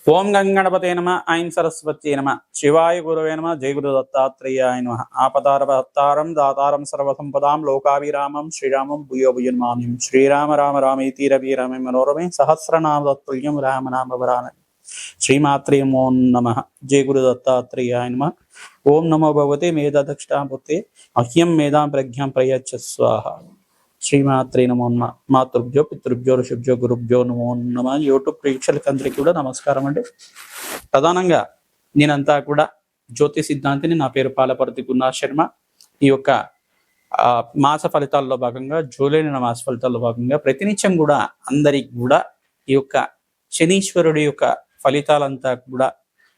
ఓం గంగణపతే నమ ఐం సరస్వత్యై నమ శివాయ గురవే నమ జయ గురు దత్తాత్రేయాయ నమ ఆపదారభత్తారం దాతారం సర్వసంపదాం లోకాభిరామం శ్రీరామం భూయో భుజన్మామ్యం శ్రీరామ రామ రామేతి రవి రమే మనోరమే సహస్రనామ తత్తుల్యం రామనామ వరాన శ్రీమాత్రే నమో నమః జయ గురు దత్తాత్రేయాయ నమ ఓం నమో భగవతే మేధాదక్షిణామూర్తే అహ్యం మేధాం ప్రజ్ఞాం ప్రయచ్చ స్వాహ శ్రీమాత్రే నమో నమ మాతృభ్యో పితృభ్యో ఋషిభ్యో గురుభ్యో నమో నమ యూట్యూబ్ ప్రేక్షకులందరికీ కూడా నమస్కారం అండి. ప్రధానంగా నేనంతా కూడా జ్యోతి సిద్ధాంతిని. నా పేరు పాలపర్తి గురునాథ్ శర్మ. ఈ యొక్క మాస ఫలితాల్లో భాగంగా జూలై నెల మాస ఫలితాల్లో భాగంగా ప్రతినిత్యం కూడా అందరికి కూడా ఈ యొక్క శనీశ్వరుడి యొక్క ఫలితాలంతా కూడా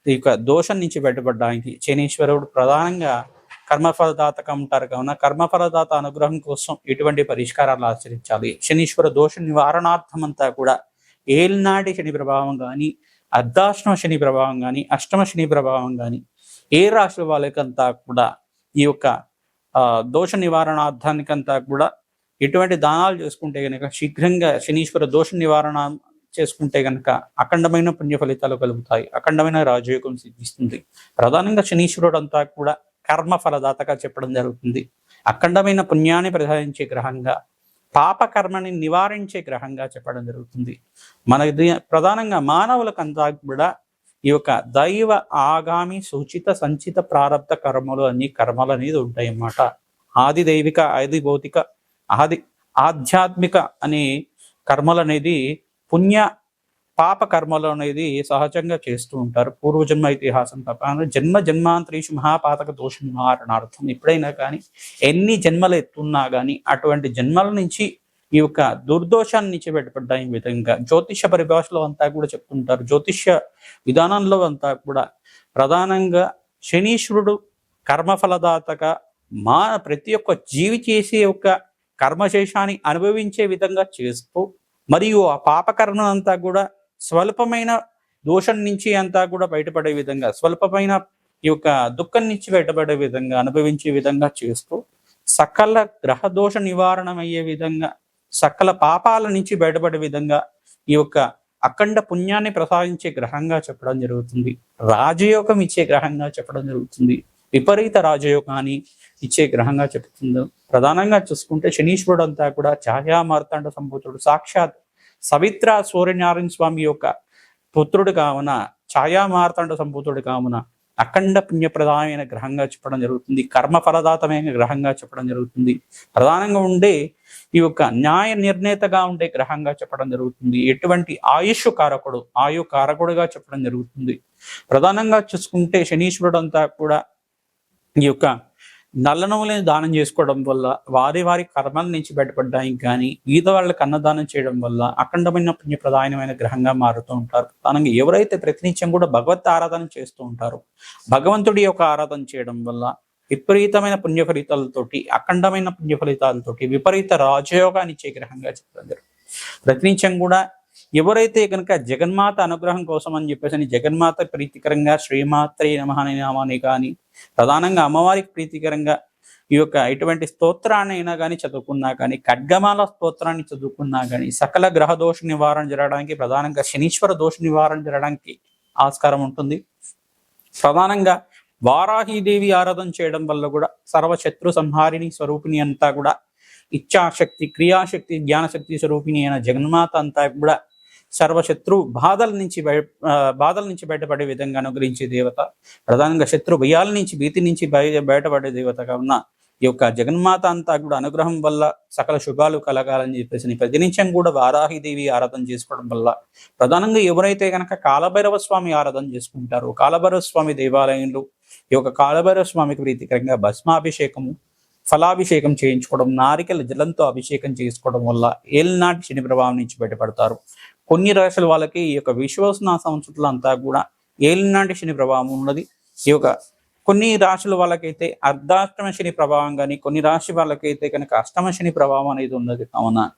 ఈ యొక్క దోషం నుంచి బయటపడడానికి శనీశ్వరుడు ప్రధానంగా కర్మఫలదాతగా ఉంటారు కావున కర్మఫలదాత అనుగ్రహం కోసం ఎటువంటి పరిష్కారాలు ఆచరించాలి, శనీశ్వర దోష నివారణార్థం అంతా కూడా ఏలినాటి శని ప్రభావం కానీ, అర్ధాష్టమ శని ప్రభావం కానీ, అష్టమ శని ప్రభావం కానీ ఏ రాశుల వాళ్ళకంతా కూడా ఈ యొక్క దోష నివారణార్థానికంతా కూడా ఎటువంటి దానాలు చేసుకుంటే కనుక శీఘ్రంగా శనీశ్వర దోష నివారణ చేసుకుంటే కనుక అఖండమైన పుణ్య ఫలితాలు కలుగుతాయి, అఖండమైన రాజయోగం సిద్ధిస్తుంది. ప్రధానంగా శనీశ్వరుడు అంతా కూడా కర్మ ఫలదాతగా చెప్పడం జరుగుతుంది. అఖండమైన పుణ్యాన్ని ప్రసాదించే గ్రహంగా, పాప కర్మని నివారించే గ్రహంగా చెప్పడం జరుగుతుంది. మన ప్రధానంగా మానవులకంతా కూడా ఈ యొక్క దైవ ఆగామి సూచిత సంచిత ప్రారబ్ధ కర్మలు అన్ని కర్మలు అనేది ఉంటాయి అన్నమాట. ఆది దైవిక, ఆది భౌతిక, ఆధ్యాత్మిక అనే కర్మలు అనేది పుణ్య పాప కర్మలు అనేది సహజంగా చేస్తూ ఉంటారు. పూర్వజన్మ ఇతిహాసం ప్రకారం జన్మ జన్మాంతరీషు మహాపాతక దోష నివారణార్థం ఎప్పుడైనా కానీ ఎన్ని జన్మలు ఎత్తున్నా కానీ అటువంటి జన్మల నుంచి ఈ యొక్క దుర్దోషాన్ని నుంచి బయటపడ్డా ఈ విధంగా జ్యోతిష పరిభాషలో అంతా కూడా చెప్తుంటారు. జ్యోతిష విధానంలో అంతా కూడా ప్రధానంగా శనీశ్వరుడు కర్మఫలదాతగా ప్రతి ఒక్క జీవి చేసే యొక్క కర్మశేషాన్ని అనుభవించే విధంగా చేస్తూ, మరియు ఆ పాపకర్మ అంతా కూడా స్వల్పమైన దోషం నుంచి అంతా కూడా బయటపడే విధంగా, స్వల్పమైన ఈ యొక్క దుఃఖం నుంచి బయటపడే విధంగా అనుభవించే విధంగా చేస్తూ, సకల గ్రహ దోష నివారణ అయ్యే విధంగా, సకల పాపాల నుంచి బయటపడే విధంగా ఈ యొక్క అఖండ పుణ్యాన్ని ప్రసాదించే గ్రహంగా చెప్పడం జరుగుతుంది. రాజయోగం ఇచ్చే గ్రహంగా చెప్పడం జరుగుతుంది. విపరీత రాజయోగాన్ని ఇచ్చే గ్రహంగా చెప్తుంది. ప్రధానంగా చూసుకుంటే శనీశ్వరుడు అంతా కూడా ఛాయామార్తాండ సంభూతుడు, సాక్షాత్ సవిత్ర సూర్యనారాయణ స్వామి యొక్క పుత్రుడు కావున, ఛాయామార్తాండ సంభూతుడు కావున అఖండ పుణ్యప్రదాయమైన గ్రహంగా చెప్పడం జరుగుతుంది. కర్మ ఫలదాతమైన గ్రహంగా చెప్పడం జరుగుతుంది. ప్రధానంగా ఉండే ఈ యొక్క న్యాయ నిర్ణేతగా ఉండే గ్రహంగా చెప్పడం జరుగుతుంది. ఎటువంటి ఆయుష్ కారకుడు, ఆయు కారకుడుగా చెప్పడం జరుగుతుంది. ప్రధానంగా చూసుకుంటే శనీశ్వరుడు అంతా కూడా ఈ యొక్క నల్ల నువ్వులని దానం చేసుకోవడం వల్ల, వారి వారి కర్మల నుంచి బయటపడ్డానికి కానీ, ఈద వాళ్ళకి అన్నదానం చేయడం వల్ల అఖండమైన పుణ్యప్రదాయమైన గ్రహంగా మారుతూ ఉంటారు. ప్రధానంగా ఎవరైతే ప్రతినిత్యం కూడా భగవత్ ఆరాధన చేస్తూ ఉంటారో, భగవంతుడి యొక్క ఆరాధన చేయడం వల్ల విపరీతమైన పుణ్య ఫలితాలతోటి, అఖండమైన పుణ్య ఫలితాలతోటి విపరీత రాజయోగాన్ని ఇచ్చే గ్రహంగా చెప్పడం జరుగుతుంది. ప్రతినిత్యం కూడా ఎవరైతే కనుక జగన్మాత అనుగ్రహం కోసం అని చెప్పేసి జగన్మాత ప్రీతికరంగా శ్రీమాత్రే నమః అనే నామాన్ని కానీ, ప్రధానంగా అమ్మవారికి ప్రీతికరంగా ఈ యొక్క ఎటువంటి స్తోత్రాన్ని అయినా కానీ చదువుకున్నా కానీ, ఖడ్గమాల స్తోత్రాన్ని చదువుకున్నా కానీ సకల గ్రహ దోష నివారణ జరగడానికి, ప్రధానంగా శనీశ్వర దోష నివారణ జరగడానికి ఆస్కారం ఉంటుంది. ప్రధానంగా వారాహీదేవి ఆరాధన చేయడం వల్ల కూడా సర్వశత్రు సంహారిణి స్వరూపిణి అంతా కూడా ఇచ్ఛాశక్తి, క్రియాశక్తి, జ్ఞానశక్తి స్వరూపిణి అయిన జగన్మాత అంతా కూడా సర్వశత్రు బాధల నుంచి బయటపడే విధంగా అనుగ్రహించే దేవత. ప్రధానంగా శత్రు భయాల నుంచి, భీతి నుంచి బయటపడే దేవతగా ఉన్న ఈ యొక్క జగన్మాత అంతా కూడా అనుగ్రహం వల్ల సకల శుభాలు కలగాలని చెప్పేసి ప్రతినిత్యం కూడా వారాహిదేవి ఆరాధన చేసుకోవడం వల్ల, ప్రధానంగా ఎవరైతే కనుక కాలభైరవ స్వామి ఆరాధన చేసుకుంటారో, కాలభైరవ స్వామి దేవాలయంలో ఈ యొక్క కాలభైరవ స్వామికి ప్రీతికరంగా భస్మాభిషేకము, ఫలాభిషేకం చేయించుకోవడం, నారికల జలంతో అభిషేకం చేసుకోవడం వల్ల ఏలినాటి శని ప్రభావం నుంచి బయటపడతారు. కొన్ని రాశుల వాళ్ళకి ఈ యొక్క విశ్వసన సంవత్సరాలు అంతా కూడా ఏలినాటి శని ప్రభావం ఉన్నది. ఈ యొక్క కొన్ని రాశుల వాళ్ళకైతే అర్ధాష్టమ శని ప్రభావం కానీ, కొన్ని రాశి వాళ్ళకైతే కనుక అష్టమ శని ప్రభావం అనేది ఉన్నది. కావున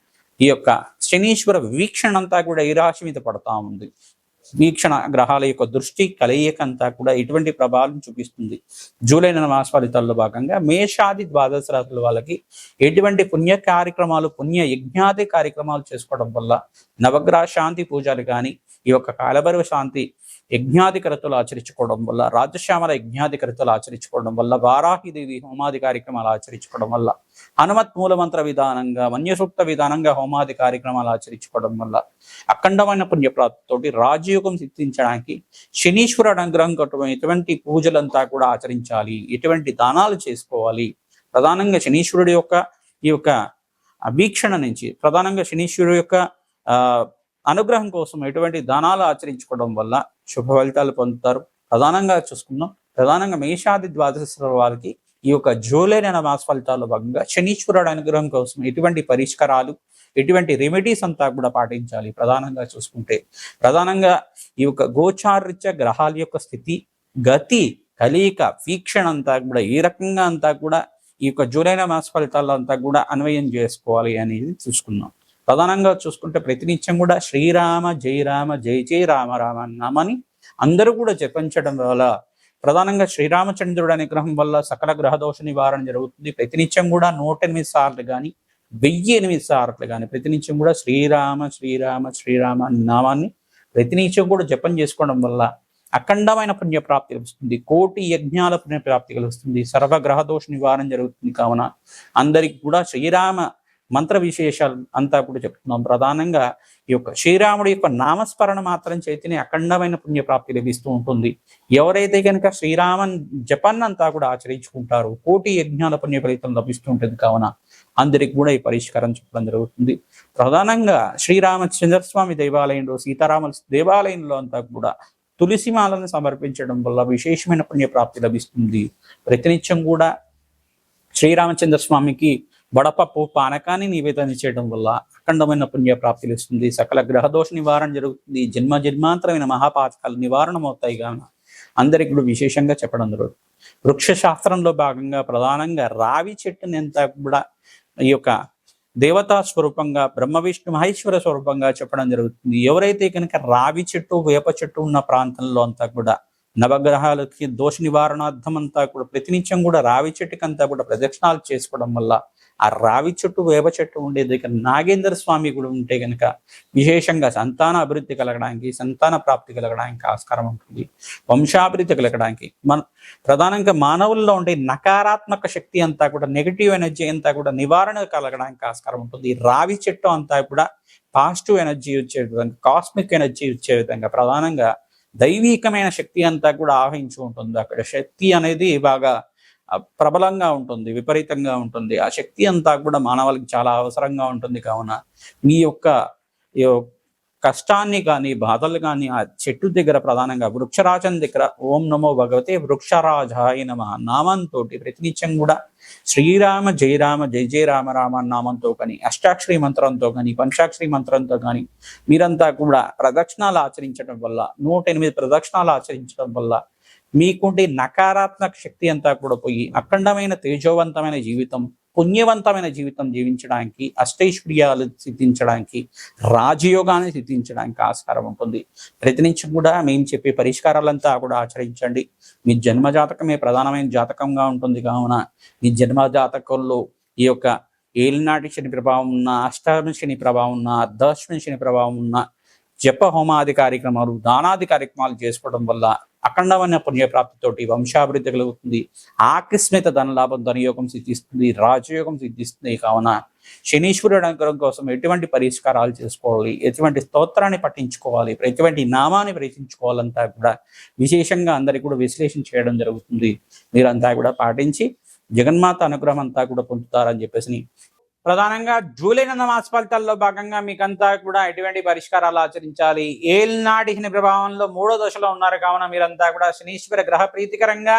ఈ యొక్క శనీశ్వర వీక్షణ అంతా కూడా ఈ రాశి మీద పడతా ఉంది. వీక్షణ గ్రహాల యొక్క దృష్టి కలయిక అంతా కూడా ఎటువంటి ప్రభావం చూపిస్తుంది. జూలై నెల మాస ఫలితాల్లో భాగంగా మేషాది ద్వాదశ రాశుల వాళ్ళకి ఎటువంటి పుణ్య కార్యక్రమాలు, పుణ్య యజ్ఞాది కార్యక్రమాలు చేసుకోవడం వల్ల, నవగ్రహ శాంతి పూజలు కానీ, ఈ యొక్క కాలభైరవ శాంతి యజ్ఞాధికరతలు ఆచరించుకోవడం వల్ల, రాజశ్యామల యజ్ఞాధికరతలు ఆచరించుకోవడం వల్ల, వారాహిదేవి హోమాది కార్యక్రమాలు ఆచరించుకోవడం వల్ల, హనుమత్ మూలమంత్ర విధానంగా, మన్యసూక్త విధానంగా హోమాది కార్యక్రమాలు ఆచరించుకోవడం వల్ల అఖండమైన పుణ్యప్రాప్తితోటి రాజయోగం సిద్ధించడానికి శనీశ్వర అనుగ్రహం కట్టుకుని ఎటువంటి పూజలంతా కూడా ఆచరించాలి, ఎటువంటి దానాలు చేసుకోవాలి. ప్రధానంగా శనీశ్వరుడి యొక్క ఈ యొక్క వీక్షణ నుంచి, ప్రధానంగా శనీశ్వరుడు యొక్క అనుగ్రహం కోసం ఎటువంటి దానాలు ఆచరించుకోవడం వల్ల శుభ ఫలితాలు పొందుతారు. ప్రధానంగా చూసుకుందాం, ప్రధానంగా మేషాది ద్వాదశ వారికి ఈ యొక్క జూలై నెల మాస ఫలితాల్లో భాగంగా శనీశ్వరుడు అనుగ్రహం కోసం ఎటువంటి పరిష్కారాలు, ఎటువంటి రెమెడీస్ అంతా కూడా పాటించాలి. ప్రధానంగా చూసుకుంటే ప్రధానంగా ఈ యొక్క గోచారరీత్యా గ్రహాల యొక్క స్థితి, గతి, కలయిక, వీక్షణ అంతా కూడా ఏ రకంగా అంతా కూడా ఈ యొక్క జూలై నెల మాస ఫలితాల్లో అంతా కూడా అన్వయం చేసుకోవాలి అనేది చూసుకున్నాం. ప్రధానంగా చూసుకుంటే ప్రతినిత్యం కూడా శ్రీరామ జై రామ జై జై రామ రామ నామని అందరూ కూడా జపించడం వల్ల, ప్రధానంగా శ్రీరామచంద్రుడు అనుగ్రహం వల్ల సకల గ్రహదోష నివారణ జరుగుతుంది. ప్రతినిత్యం కూడా 108 సార్లు కానీ 1008 సార్లు కానీ ప్రతినిత్యం కూడా శ్రీరామ శ్రీరామ శ్రీరామ నామాన్ని ప్రతినిత్యం కూడా జపం చేసుకోవడం వల్ల అఖండమైన పుణ్యప్రాప్తి కలుగుతుంది. కోటి యజ్ఞాల పుణ్యప్రాప్తి కలుగుతుంది. సర్వగ్రహ దోష నివారణ జరుగుతుంది. కావున అందరికి కూడా శ్రీరామ మంత్ర విశేషాలు అంతా కూడా చెప్తున్నాం. ప్రధానంగా ఈ యొక్క శ్రీరాముడి యొక్క నామస్మరణ మాత్రం చేతిని అఖండమైన పుణ్యప్రాప్తి లభిస్తూ ఉంటుంది. ఎవరైతే కనుక శ్రీరామన్ జపాన్నంతా కూడా ఆచరించుకుంటారో కోటి యజ్ఞాల పుణ్య ఫలితం లభిస్తూ ఉంటుంది. కావున అందరికి కూడా ఈ పరిష్కారం చెప్పడం జరుగుతుంది. ప్రధానంగా శ్రీరామచంద్రస్వామి దేవాలయంలో, సీతారామ దేవాలయంలో అంతా కూడా తులసిమాలను సమర్పించడం వల్ల విశేషమైన పుణ్యప్రాప్తి లభిస్తుంది. ప్రతినిత్యం కూడా శ్రీరామచంద్ర స్వామికి వడపప్పు పానకాన్ని నివేదన చేయడం వల్ల అఖండమైన పుణ్యప్రాప్తి లభిస్తుంది. సకల గ్రహదోష నివారణ జరుగుతుంది. జన్మ జన్మాంతరమైన మహాపాతకాలు నివారణ అవుతాయి. కావున అందరికి కూడా విశేషంగా చెప్పడం జరుగుతుంది. వృక్ష శాస్త్రంలో భాగంగా ప్రధానంగా రావి చెట్టుని అంతా కూడా ఈ యొక్క దేవతా స్వరూపంగా, బ్రహ్మ విష్ణు మహేశ్వర స్వరూపంగా చెప్పడం జరుగుతుంది. ఎవరైతే కనుక రావి చెట్టు, వేప చెట్టు ఉన్న ప్రాంతంలో అంతా కూడా నవగ్రహాలకి దోష నివారణార్థం అంతా కూడా ప్రతినిత్యం కూడా రావి చెట్టుకంతా కూడా ప్రదక్షిణాలు చేసుకోవడం వల్ల ఆ రావి చెట్టు, వేప చెట్టు ఉండే దగ్గర నాగేంద్ర స్వామి కూడా ఉంటే కనుక విశేషంగా సంతాన అభివృద్ధి కలగడానికి, సంతాన ప్రాప్తి కలగడానికి ఆస్కారం ఉంటుంది. వంశాభివృద్ధి కలగడానికి ప్రధానంగా మానవుల్లో ఉండే నకారాత్మక శక్తి అంతా కూడా, నెగిటివ్ ఎనర్జీ అంతా కూడా నివారణ కలగడానికి ఆస్కారం ఉంటుంది. రావి చెట్టు అంతా కూడా పాజిటివ్ ఎనర్జీ వచ్చే విధంగా, కాస్మిక్ ఎనర్జీ వచ్చే విధంగా, ప్రధానంగా దైవీకమైన శక్తి అంతా కూడా ఆవహించి ఉంటుంది. అక్కడ శక్తి అనేది బాగా ప్రబలంగా ఉంటుంది, విపరీతంగా ఉంటుంది. ఆ శక్తి అంతా కూడా మానవాళికి చాలా అవసరంగా ఉంటుంది. కావున మీ యొక్క కష్టాన్ని కానీ, బాధలు కానీ ఆ చెట్టు దగ్గర, ప్రధానంగా వృక్షరాజం దగ్గర ఓం నమో భగవతే వృక్షరాజాయ నమః నామంతో ప్రతినిత్యం కూడా శ్రీరామ జై రామ జై జై రామ రామ నామంతో కానీ, అష్టాక్షరి మంత్రంతో కానీ, పంచాక్షరి మంత్రంతో కానీ మీరంతా కూడా ప్రదక్షిణాలు ఆచరించడం వల్ల, 108 ప్రదక్షిణాలు ఆచరించడం వల్ల మీకుండే నకారాత్మక శక్తి అంతా కూడా పోయి అఖండమైన తేజోవంతమైన జీవితం, పుణ్యవంతమైన జీవితం జీవించడానికి, అష్టైశ్వర్యాలు సిద్ధించడానికి, రాజయోగాన్ని సిద్ధించడానికి ఆస్కారం ఉంటుంది. ప్రతినిత్యం కూడా మేము చెప్పే పరిష్కారాలంతా కూడా ఆచరించండి. మీ జన్మ జాతకమే ప్రధానమైన జాతకంగా ఉంటుంది. కావున మీ జన్మ జాతకంలో ఈ యొక్క ఏలినాటి శని ప్రభావం ఉన్న, అష్టాదశ శని ప్రభావం ఉన్న, అర్ధాష్టమి శని ప్రభావం ఉన్న జప హోమాది కార్యక్రమాలు, దానాది కార్యక్రమాలు చేసుకోవడం వల్ల అఖండమైన పుణ్యప్రాప్తితోటి వంశాభివృద్ధి కలుగుతుంది. ఆకస్మిక ధనలాభం, ధనయోగం సిద్ధిస్తుంది, రాజయోగం సిద్ధిస్తుంది. కావున శనీశ్వరుడు అనుగ్రహం కోసం ఎటువంటి పరిష్కారాలు చేసుకోవాలి, ఎటువంటి స్తోత్రాన్ని పఠించుకోవాలి, ఎటువంటి నామాన్ని ప్రయత్నించుకోవాలంతా కూడా విశేషంగా అందరికీ కూడా విశ్లేషణ చేయడం జరుగుతుంది. మీరంతా కూడా పాటించి జగన్మాత అనుగ్రహం అంతా కూడా పొందుతారని చెప్పేసి ప్రధానంగా జూలై నెల మాస ఫలితాల్లో భాగంగా మీకంతా కూడా ఎటువంటి పరిష్కారాలు ఆచరించాలి. ఏల్నాటి శని ప్రభావంలో 3వ దశలో ఉన్నారు. కావున మీరంతా కూడా శనీశ్వర గ్రహ ప్రీతికరంగా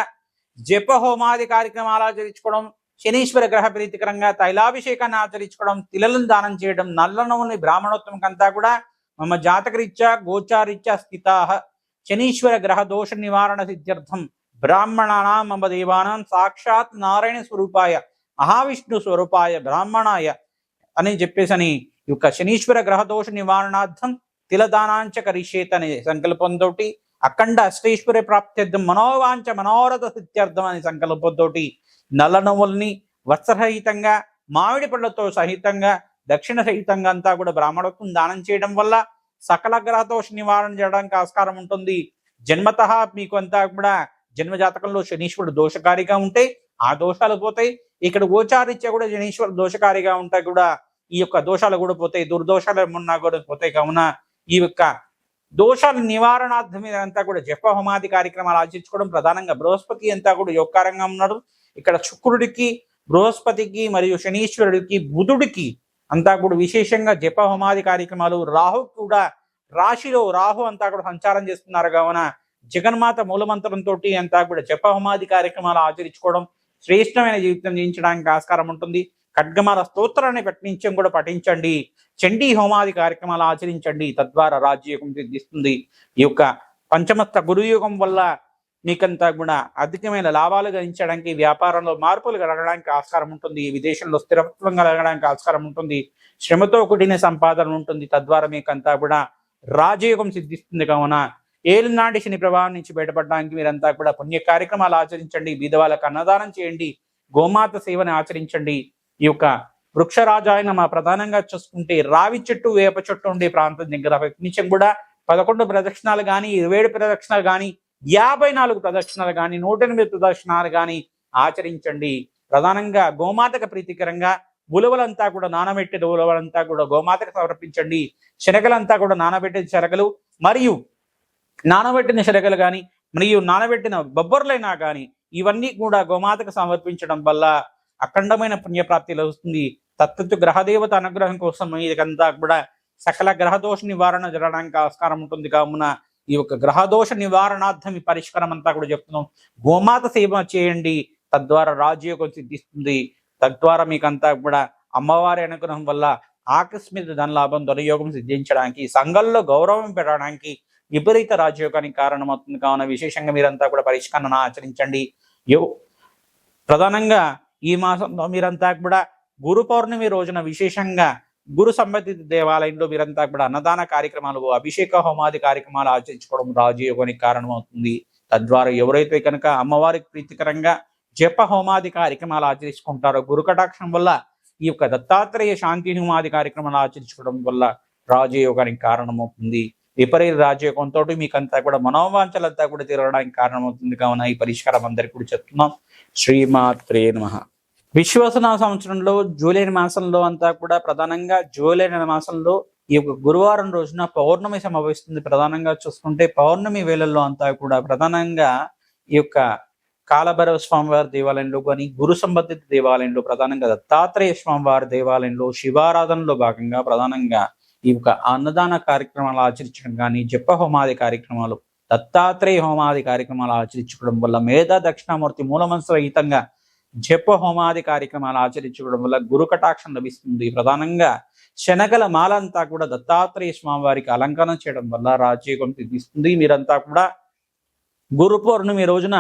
జప హోమాది కార్యక్రమాలు ఆచరించుకోవడం, శనీశ్వర గ్రహ ప్రీతికరంగా తైలాభిషేకాన్ని ఆచరించుకోవడం, తిలలను దానం చేయడం, నల్ల నూనె బ్రాహ్మణోత్వం కంతా కూడా మమ జాతకరీత్యా గోచారీత్యా స్థితా శనీశ్వర గ్రహ దోష నివారణ సిద్ధ్యర్థం బ్రాహ్మణానాం మమ దేవానాం సాక్షాత్ నారాయణ స్వరూపాయ మహావిష్ణు స్వరూపాయ బ్రాహ్మణాయ అని చెప్పేసి ఈ యొక్క శనీశ్వర గ్రహదోష నివారణార్థం తిలదానాంచ కరిష్యేత్ అనే సంకల్పంతో అఖండ అష్టైశ్వర్య ప్రాప్త్యర్థం మనోవాంచ మనోరథ సిద్ధ్యర్థం అనే సంకల్పంతో నల్ల నువ్వుల్ని వత్సరహితంగా మామిడి పళ్ళతో సహితంగా దక్షిణ సహితంగా అంతా కూడా బ్రాహ్మణకు దానం చేయడం వల్ల సకల గ్రహదోష నివారణ చేయడానికి ఆస్కారం ఉంటుంది. జన్మత మీకు అంతా కూడా జన్మజాతకంలో శనీశ్వరుడు దోషకారిగా ఉంటే ఆ దోషాలు పోతాయి. ఇక్కడ గోచారీత్యా కూడా శనీశ్వరుడు దోషకారిగా ఉంటాయి కూడా ఈ యొక్క దోషాలు కూడా పోతాయి, దుర్దోషాలు ఏమన్నా కూడా పోతాయి. కావున ఈ యొక్క దోషాల నివారణార్థం అంతా కూడా జప హోమాది కార్యక్రమాలు ఆచరించుకోవడం. ప్రధానంగా బృహస్పతి అంతా కూడా యోగకారంగా ఉన్నాడు. ఇక్కడ శుక్రుడికి, బృహస్పతికి మరియు శనీశ్వరుడికి, బుధుడికి అంతా కూడా విశేషంగా జప హోమాది కార్యక్రమాలు. రాహు కూడా రాశిలో రాహు అంతా కూడా సంచారం చేస్తున్నారు. కావున జగన్మాత మూలమంత్రంతో అంతా కూడా జప హోమాది కార్యక్రమాలు ఆచరించుకోవడం శ్రేష్టమైన జీవితం జీవించడానికి ఆస్కారం ఉంటుంది. ఖడ్గమాల స్తోత్రాన్ని నిత్యం కూడా పఠించండి. చండీ హోమాది కార్యక్రమాలు ఆచరించండి. తద్వారా రాజ్యయోగం సిద్ధిస్తుంది. ఈ యొక్క పంచమస్త గురుయోగం వల్ల మీకంతా కూడా అధికమైన లాభాలు గణించడానికి, వ్యాపారంలో మార్పులు కలగడానికి ఆస్కారం ఉంటుంది. విదేశంలో స్థిరత్వం కలగడానికి ఆస్కారం ఉంటుంది. శ్రమతో కూడిన సంపాదన ఉంటుంది. తద్వారా మీకంతా కూడా రాజయోగం సిద్ధిస్తుంది. కావున ఏలినాటి శని ప్రభావం నుంచి బయటపడడానికి మీరంతా కూడా పుణ్య కార్యక్రమాలు ఆచరించండి. బీదవాళ్ళకు అన్నదానం చేయండి. గోమాత సేవని ఆచరించండి. ఈ యొక్క వృక్షరాజాయన మా ప్రధానంగా చూసుకుంటే రావి చెట్టు, వేప చెట్టు ఉండే ప్రాంతం దగ్గర నిత్యం కూడా 11 ప్రదక్షిణాలు కానీ, 27 ప్రదక్షిణాలు కానీ, 54 ప్రదక్షిణాలు కానీ, 108 ప్రదక్షిణాలు కానీ ఆచరించండి. ప్రధానంగా గోమాతకు ప్రీతికరంగా ఉలవలంతా కూడా నానబెట్టిన ఉలవలంతా కూడా గోమాతకు సమర్పించండి. శనగలంతా కూడా నానబెట్టిన శనగలు మరియు నానబెట్టిన శనగలు కానీ మరియు నానబెట్టిన బొబ్బర్లైనా కానీ ఇవన్నీ కూడా గోమాతకు సమర్పించడం వల్ల అఖండమైన పుణ్యప్రాప్తి లభిస్తుంది. తత్వ గ్రహదేవత అనుగ్రహం కోసం ఇదంతా కూడా సకల గ్రహదోష నివారణ జరగడానికి ఆస్కారం ఉంటుంది. కావున ఈ యొక్క గ్రహదోష నివారణార్థం ఈ పరిష్కారం అంతా కూడా చెప్తున్నాం. గోమాత సేవ చేయండి. తద్వారా రాజయోగం సిద్ధిస్తుంది. తద్వారా మీకంతా కూడా అమ్మవారి అనుగ్రహం వల్ల ఆకస్మిక ధనలాభం, ధనయోగం సిద్ధించడానికి, సంఘంలో గౌరవం పెరగడానికి, విపరీత రాజయోగానికి కారణమవుతుంది. కావున విశేషంగా మీరంతా కూడా పరిష్కరణ ఆచరించండి. ప్రధానంగా ఈ మాసంలో మీరంతా కూడా గురు పౌర్ణమి రోజున విశేషంగా గురు సంబంధిత దేవాలయంలో మీరంతా కూడా అన్నదాన కార్యక్రమాలు, అభిషేక హోమాది కార్యక్రమాలు ఆచరించుకోవడం రాజయోగానికి కారణమవుతుంది. తద్వారా ఎవరైతే కనుక అమ్మవారికి ప్రీతికరంగా జప హోమాది కార్యక్రమాలు ఆచరించుకుంటారో గురు కటాక్షం వల్ల ఈ యొక్క దత్తాత్రేయ శాంతి హోమాది కార్యక్రమాలు ఆచరించుకోవడం వల్ల రాజయోగానికి కారణమవుతుంది. విపరీత రాజయోగంతో మీకంతా కూడా మనోవాంఛలంతా కూడా తీరడానికి కారణమవుతుంది. కావున ఈ పరిష్కారం అందరికీ కూడా చెప్తున్నాం. శ్రీమాత్రే నమః. విశ్వాసన సంవత్సరంలో జూలై మాసంలో అంతా కూడా ప్రధానంగా జూలై మాసంలో ఈ యొక్క గురువారం రోజున పౌర్ణమి సంభవిస్తుంది. ప్రధానంగా చూసుకుంటే పౌర్ణమి వేళల్లో అంతా కూడా ప్రధానంగా ఈ యొక్క కాలభైరవ స్వామివారి దేవాలయంలో కానీ, గురు సంబంధిత దేవాలయంలో ప్రధానంగా దత్తాత్రేయ స్వామివారి దేవాలయంలో శివారాధనలో భాగంగా ప్రధానంగా ఈ యొక్క అన్నదాన కార్యక్రమాలు ఆచరించడం కానీ, జప హోమాది కార్యక్రమాలు, దత్తాత్రేయ హోమాది కార్యక్రమాలు ఆచరించుకోవడం వల్ల, మేధా దక్షిణామూర్తి మూలమంత్ర రహితంగా జప హోమాది కార్యక్రమాలు ఆచరించుకోవడం వల్ల గురు కటాక్షం లభిస్తుంది. ప్రధానంగా శనగల మాలంతా కూడా దత్తాత్రేయ స్వామి వారికి అలంకరణ చేయడం వల్ల రాజయోగం సిద్ధిస్తుంది. మీరంతా కూడా గురు పౌర్ణమి రోజున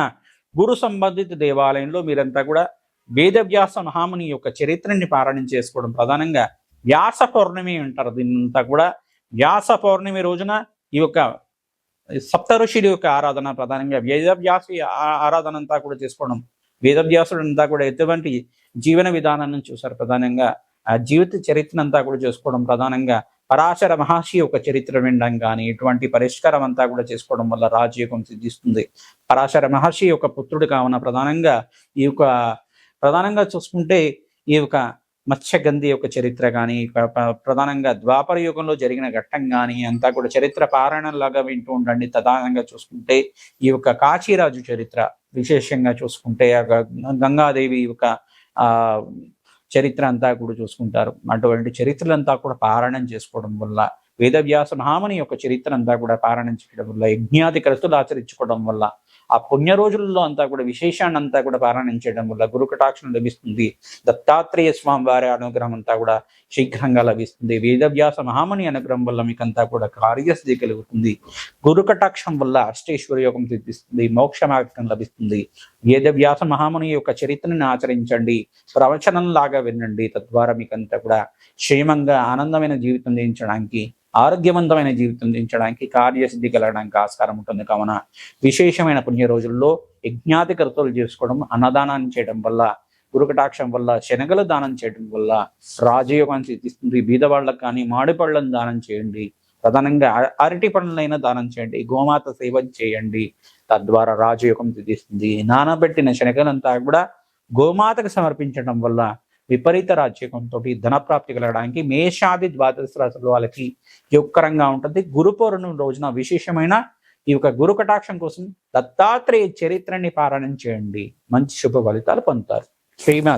గురు సంబంధిత దేవాలయంలో మీరంతా కూడా వేదవ్యాస మహాముని యొక్క చరిత్రని పారాయణం చేసుకోవడం. ప్రధానంగా వ్యాస పౌర్ణమి అంటారు దీన్నంతా కూడా. వ్యాస పౌర్ణమి రోజున ఈ యొక్క సప్త ఋషుడి యొక్క ఆరాధన, ప్రధానంగా వేదవ్యాసి ఆరాధన అంతా కూడా చేసుకోవడం. వేదవ్యాసుడు అంతా కూడా ఎటువంటి జీవన విధానాన్ని చూశారు. ప్రధానంగా ఆ జీవిత చరిత్ర అంతా కూడా చేసుకోవడం. ప్రధానంగా పరాశర మహర్షి యొక్క చరిత్ర వినడం కానీ ఇటువంటి పరిష్కారం అంతా కూడా చేసుకోవడం వల్ల రాజయోగం సిద్ధిస్తుంది. పరాశర మహర్షి యొక్క పుత్రుడు కావున ప్రధానంగా ఈ యొక్క ప్రధానంగా చూసుకుంటే ఈ యొక్క మత్స్యగంధి యొక్క చరిత్ర కానీ, ప్రధానంగా ద్వాపర యుగంలో జరిగిన ఘట్టం కానీ అంతా కూడా చరిత్ర పారాయణలాగా వింటూ ఉండండి. ప్రధానంగా చూసుకుంటే ఈ యొక్క కాశీరాజు చరిత్ర విశేషంగా చూసుకుంటే గంగాదేవి యొక్క చరిత్ర అంతా కూడా చూసుకుంటారు. అటువంటి చరిత్రలంతా కూడా పారాయణం చేసుకోవడం వల్ల, వేదవ్యాస మహాముని యొక్క చరిత్ర అంతా కూడా పారాయణం చేయడం వల్ల, యజ్ఞాది క్రతులు ఆచరించుకోవడం వల్ల, ఆ పుణ్య రోజుల్లో అంతా కూడా విశేషాన్ని అంతా కూడా పారాయణం చేయడం వల్ల గురు కటాక్షం లభిస్తుంది. దత్తాత్రేయ స్వామి వారి అనుగ్రహం అంతా కూడా శీఘ్రంగా లభిస్తుంది. వేదవ్యాస మహాముని అనుగ్రహం వల్ల మీకంతా కూడా కార్యసిద్ధి కలుగుతుంది. గురు కటాక్షం వల్ల అష్టేశ్వర యోగం సిద్ధిస్తుంది, మోక్ష మార్గం లభిస్తుంది. వేదవ్యాస మహాముని యొక్క చరిత్రని ఆచరించండి, ప్రవచనం లాగా వినండి. తద్వారా మీకంతా కూడా క్షేమంగా ఆనందమైన జీవితం జీవించడానికి ఆరోగ్యవంతమైన జీవితం దించడానికి కార్యసిద్ధి కలగడానికి ఆస్కారం ఉంటుంది. కావున విశేషమైన పుణ్య రోజుల్లో యజ్ఞాతి కర్తలు చేసుకోవడం, అన్నదానాన్ని చేయడం వల్ల, గురుకటాక్షం వల్ల, శనగలు దానం చేయడం వల్ల రాజయోగాన్ని సిద్ధిస్తుంది. బీదవాళ్ళకు కానీ మాడి పళ్ళను దానం చేయండి, ప్రధానంగా అరటి పళ్ళనైనా దానం చేయండి, గోమాత సేవ చేయండి, తద్వారా రాజయోగం సిద్ధిస్తుంది. నానబెట్టిన శనగలంతా కూడా గోమాతకు సమర్పించడం వల్ల విపరీత రాజ్యకంతో ధనప్రాప్తి కలగడానికి మేషాది ద్వాదశ రాశుల వాళ్ళకి యోగకరంగా ఉంటుంది. గురు పౌర్ణమి రోజున విశేషమైన ఈ యొక్క గురు కటాక్షం కోసం దత్తాత్రేయ చరిత్రని పారాయణం చేయండి, మంచి శుభ ఫలితాలు పొందుతారు. శ్రీమాత